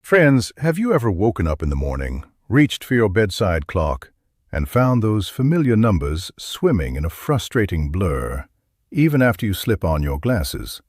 Friends, have you ever woken up in the morning, reached for your bedside clock, and found those familiar numbers swimming in a frustrating blur, even after you slip on your glasses?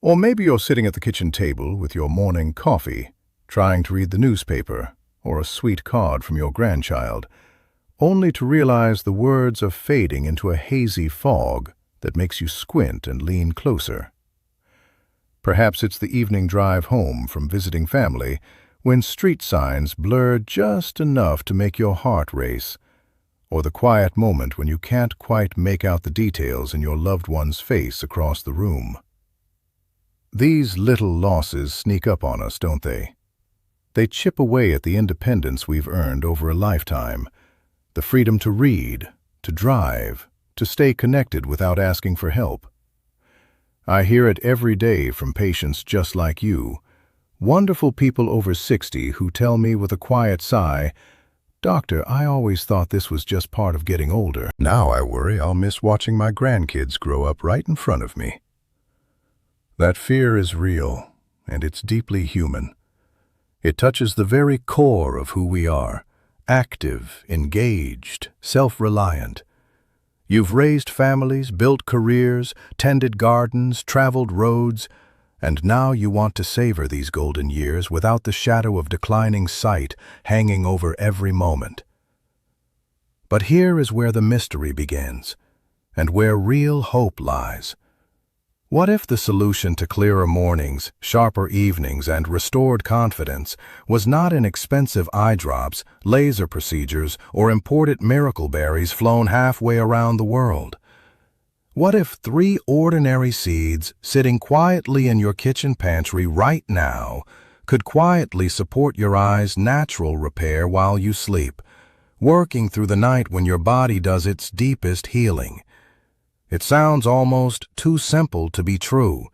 Or maybe you're sitting at the kitchen table with your morning coffee, trying to read the newspaper or a sweet card from your grandchild, only to realize the words are fading into a hazy fog that makes you squint and lean closer. Perhaps it's the evening drive home from visiting family, when street signs blur just enough to make your heart race, or the quiet moment when you can't quite make out the details in your loved one's face across the room. These little losses sneak up on us, don't they? They chip away at the independence we've earned over a lifetime, the freedom to read, to drive, to stay connected without asking for help. I hear it every day from patients just like you, wonderful people over 60 who tell me with a quiet sigh, "Doctor, I always thought this was just part of getting older. Now I worry I'll miss watching my grandkids grow up right in front of me." That fear is real, and it's deeply human. It touches the very core of who we are, active, engaged, self-reliant. You've raised families, built careers, tended gardens, traveled roads, and now you want to savor these golden years without the shadow of declining sight hanging over every moment. But here is where the mystery begins, and where real hope lies. What if the solution to clearer mornings, sharper evenings, and restored confidence was not in expensive eye drops, laser procedures, or imported miracle berries flown halfway around the world? What if 3 ordinary seeds sitting quietly in your kitchen pantry right now could quietly support your eye's natural repair while you sleep, working through the night when your body does its deepest healing? It sounds almost too simple to be true,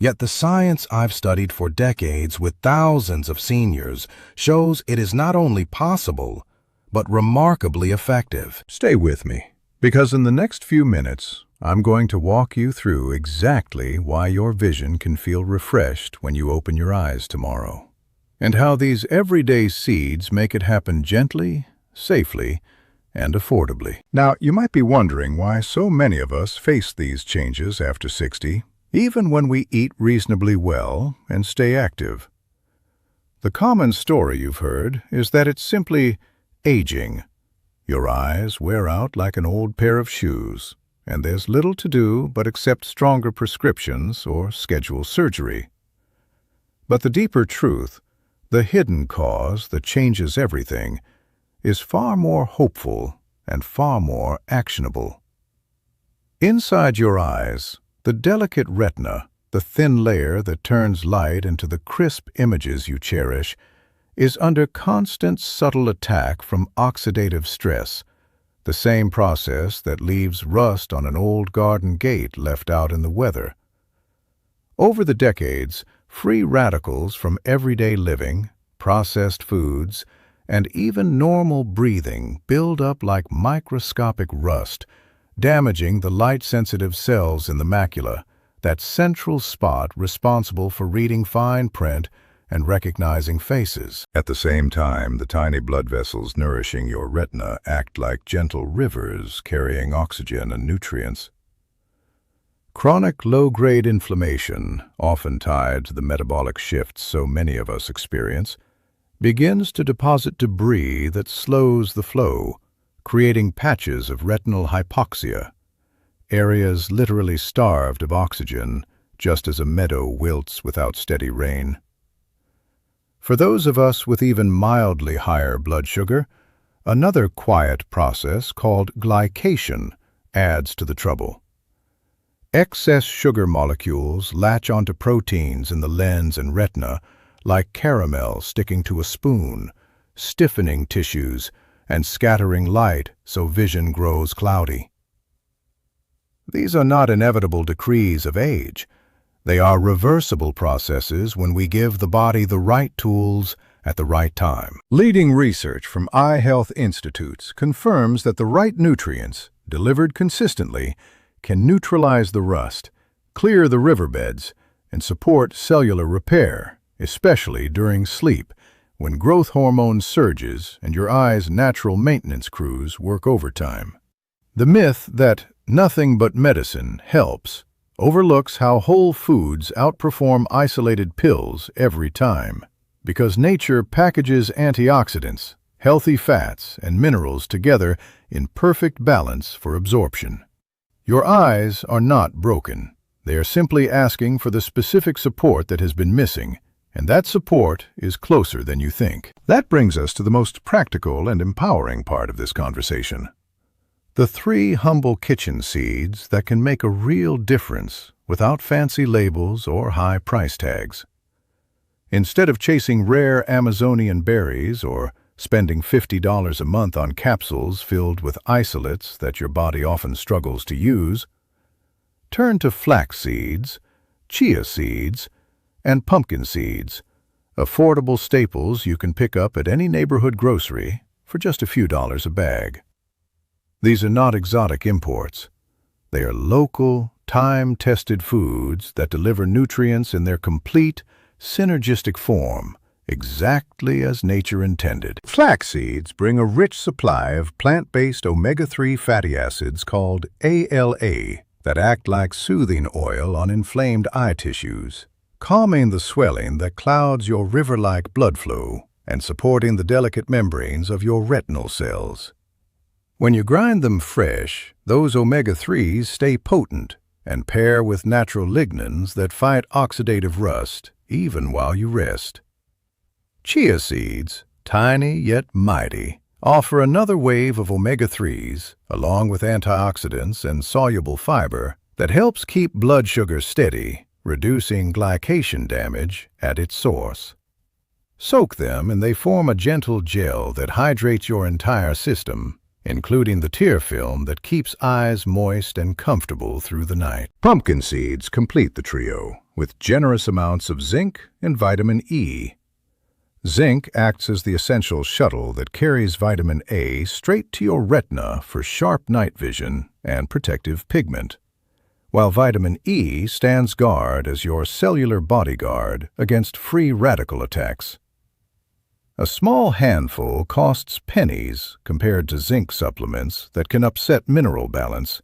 yet the science I've studied for decades with thousands of seniors shows it is not only possible, but remarkably effective. Stay with me, because in the next few minutes, I'm going to walk you through exactly why your vision can feel refreshed when you open your eyes tomorrow, and how these everyday seeds make it happen gently, safely, and affordably. Now, you might be wondering why so many of us face these changes after 60, even when we eat reasonably well and stay active. The common story you've heard is that it's simply aging. Your eyes wear out like an old pair of shoes, and there's little to do but accept stronger prescriptions or schedule surgery. But the deeper truth, the hidden cause that changes everything, is far more hopeful and far more actionable. Inside your eyes, the delicate retina, the thin layer that turns light into the crisp images you cherish, is under constant subtle attack from oxidative stress, the same process that leaves rust on an old garden gate left out in the weather. Over the decades, free radicals from everyday living, processed foods, and even normal breathing build up like microscopic rust, damaging the light-sensitive cells in the macula, that central spot responsible for reading fine print and recognizing faces. At the same time, the tiny blood vessels nourishing your retina act like gentle rivers carrying oxygen and nutrients. Chronic low-grade inflammation, often tied to the metabolic shifts so many of us experience, begins to deposit debris that slows the flow, creating patches of retinal hypoxia, areas literally starved of oxygen, just as a meadow wilts without steady rain. For those of us with even mildly higher blood sugar, another quiet process called glycation adds to the trouble. Excess sugar molecules latch onto proteins in the lens and retina like caramel sticking to a spoon, stiffening tissues and scattering light so vision grows cloudy. These are not inevitable decrees of age. They are reversible processes when we give the body the right tools at the right time. Leading research from eye health institutes confirms that the right nutrients, delivered consistently, can neutralize the rust, clear the riverbeds, and support cellular repair, especially during sleep, when growth hormone surges and your eye's natural maintenance crews work overtime. The myth that nothing but medicine helps overlooks how whole foods outperform isolated pills every time, because nature packages antioxidants, healthy fats, and minerals together in perfect balance for absorption. Your eyes are not broken. They are simply asking for the specific support that has been missing, and that support is closer than you think. That brings us to the most practical and empowering part of this conversation. The 3 humble kitchen seeds that can make a real difference without fancy labels or high price tags. Instead of chasing rare Amazonian berries or spending $50 a month on capsules filled with isolates that your body often struggles to use, turn to flax seeds, chia seeds, and pumpkin seeds, affordable staples you can pick up at any neighborhood grocery for just a few dollars a bag. These are not exotic imports. They are local, time-tested foods that deliver nutrients in their complete, synergistic form, exactly as nature intended. Flax seeds bring a rich supply of plant-based omega-3 fatty acids called ALA that act like soothing oil on inflamed eye tissues, calming the swelling that clouds your river-like blood flow and supporting the delicate membranes of your retinal cells. When you grind them fresh, those omega-3s stay potent and pair with natural lignans that fight oxidative rust even while you rest. Chia seeds, tiny yet mighty, offer another wave of omega-3s, along with antioxidants and soluble fiber, that helps keep blood sugar steady, reducing glycation damage at its source. Soak them and they form a gentle gel that hydrates your entire system, including the tear film that keeps eyes moist and comfortable through the night. Pumpkin seeds complete the trio, with generous amounts of zinc and vitamin E. Zinc acts as the essential shuttle that carries vitamin A straight to your retina for sharp night vision and protective pigment, while vitamin E stands guard as your cellular bodyguard against free radical attacks. A small handful costs pennies compared to zinc supplements that can upset mineral balance,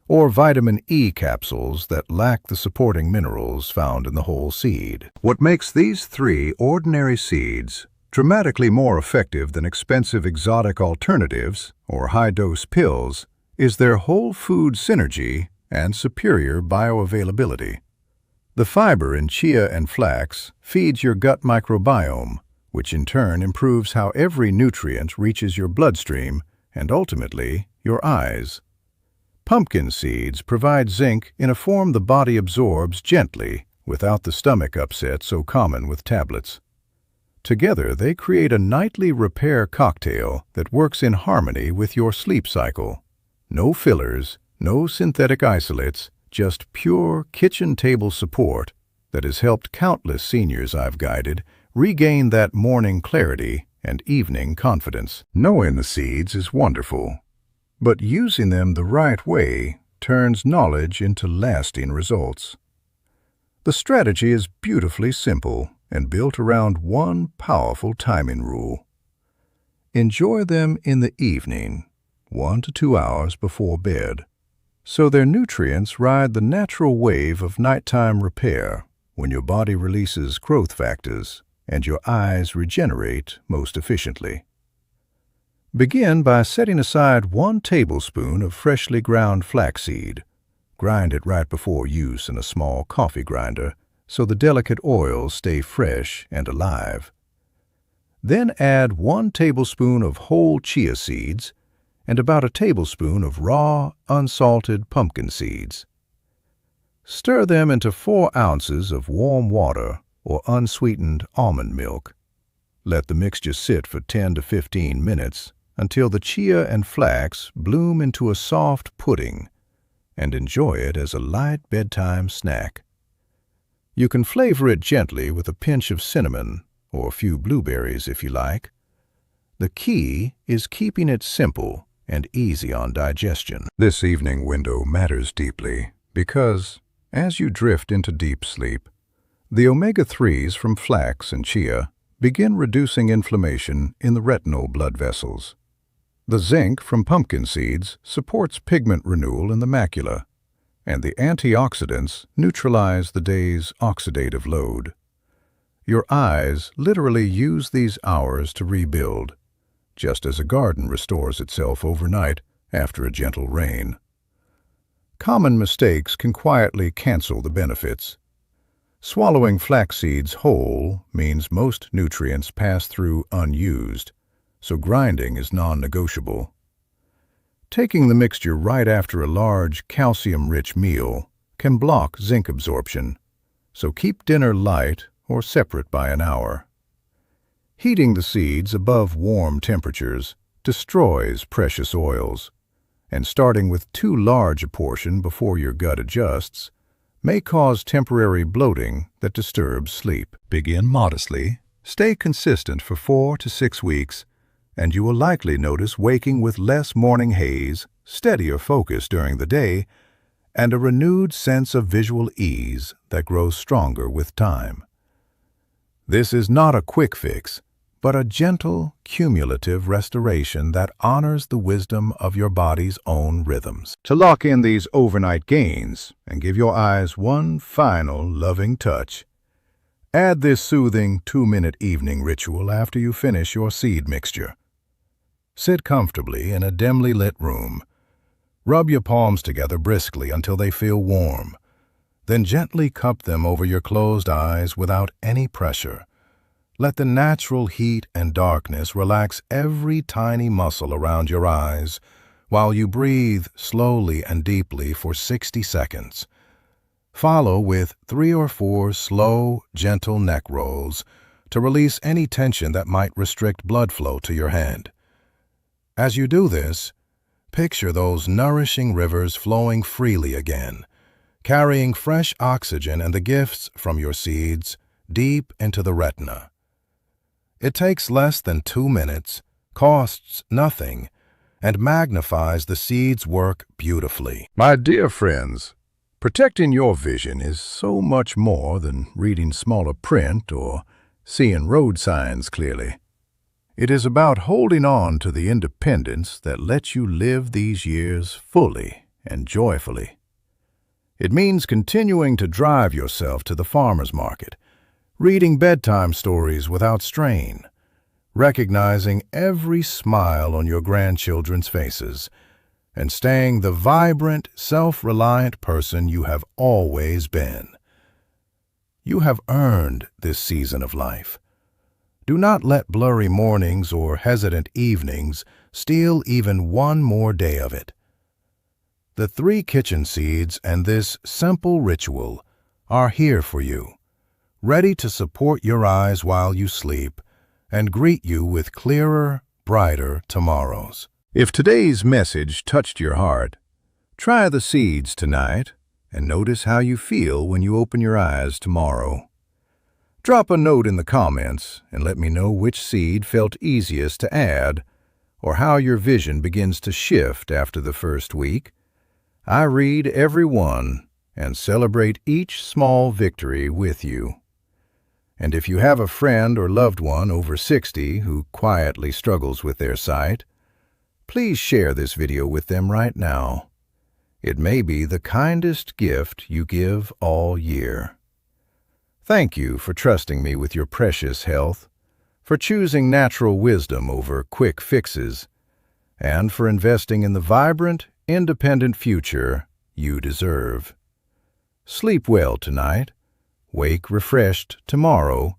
or vitamin E capsules that lack the supporting minerals found in the whole seed. What makes these 3 ordinary seeds dramatically more effective than expensive exotic alternatives or high-dose pills is their whole food synergy and superior bioavailability. The fiber in chia and flax feeds your gut microbiome, which in turn improves how every nutrient reaches your bloodstream and ultimately your eyes. Pumpkin seeds provide zinc in a form the body absorbs gently without the stomach upset so common with tablets. Together, they create a nightly repair cocktail that works in harmony with your sleep cycle. No fillers, no synthetic isolates, just pure kitchen table support that has helped countless seniors I've guided regain that morning clarity and evening confidence. Knowing the seeds is wonderful, but using them the right way turns knowledge into lasting results. The strategy is beautifully simple and built around one powerful timing rule. Enjoy them in the evening, 1 to 2 hours before bed, so their nutrients ride the natural wave of nighttime repair when your body releases growth factors and your eyes regenerate most efficiently. Begin by setting aside 1 tablespoon of freshly ground flaxseed. Grind it right before use in a small coffee grinder so the delicate oils stay fresh and alive. Then add 1 tablespoon of whole chia seeds and about a tablespoon of raw, unsalted pumpkin seeds. Stir them into 4 ounces of warm water or unsweetened almond milk. Let the mixture sit for 10 to 15 minutes until the chia and flax bloom into a soft pudding, and enjoy it as a light bedtime snack. You can flavor it gently with a pinch of cinnamon or a few blueberries if you like. The key is keeping it simple and easy on digestion. This evening window matters deeply because, as you drift into deep sleep, The omega-3s from flax and chia begin reducing inflammation in the retinal blood vessels. The zinc from pumpkin seeds supports pigment renewal in the macula, and the antioxidants neutralize the day's oxidative load. Your eyes literally use these hours to rebuild, just as a garden restores itself overnight after a gentle rain. Common mistakes can quietly cancel the benefits. Swallowing flax seeds whole means most nutrients pass through unused, so grinding is non-negotiable. Taking the mixture right after a large, calcium-rich meal can block zinc absorption, so keep dinner light or separate by an hour. Heating the seeds above warm temperatures destroys precious oils, and starting with too large a portion before your gut adjusts may cause temporary bloating that disturbs sleep. Begin modestly, stay consistent for 4 to 6 weeks, and you will likely notice waking with less morning haze, steadier focus during the day, and a renewed sense of visual ease that grows stronger with time. This is not a quick fix, but a gentle, cumulative restoration that honors the wisdom of your body's own rhythms. To lock in these overnight gains and give your eyes one final loving touch, add this soothing 2-minute evening ritual after you finish your seed mixture. Sit comfortably in a dimly lit room. Rub your palms together briskly until they feel warm. Then gently cup them over your closed eyes without any pressure. Let the natural heat and darkness relax every tiny muscle around your eyes while you breathe slowly and deeply for 60 seconds. Follow with 3 or 4 slow, gentle neck rolls to release any tension that might restrict blood flow to your hand. As you do this, picture those nourishing rivers flowing freely again, carrying fresh oxygen and the gifts from your seeds deep into the retina. It takes less than 2 minutes, costs nothing, and magnifies the seed's work beautifully. My dear friends, protecting your vision is so much more than reading smaller print or seeing road signs clearly. It is about holding on to the independence that lets you live these years fully and joyfully. It means continuing to drive yourself to the farmer's market, reading bedtime stories without strain, recognizing every smile on your grandchildren's faces, and staying the vibrant, self-reliant person you have always been. You have earned this season of life. Do not let blurry mornings or hesitant evenings steal even one more day of it. The 3 kitchen seeds and this simple ritual are here for you, ready to support your eyes while you sleep and greet you with clearer, brighter tomorrows. If today's message touched your heart, try the seeds tonight and notice how you feel when you open your eyes tomorrow. Drop a note in the comments and let me know which seed felt easiest to add or how your vision begins to shift after the first week. I read every one and celebrate each small victory with you. And if you have a friend or loved one over 60 who quietly struggles with their sight, please share this video with them right now. It may be the kindest gift you give all year. Thank you for trusting me with your precious health, for choosing natural wisdom over quick fixes, and for investing in the vibrant, independent future you deserve. Sleep well tonight, wake refreshed tomorrow,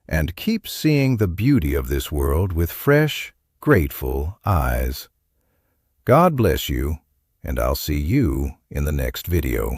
and keep seeing the beauty of this world with fresh, grateful eyes. God bless you, and I'll see you in the next video.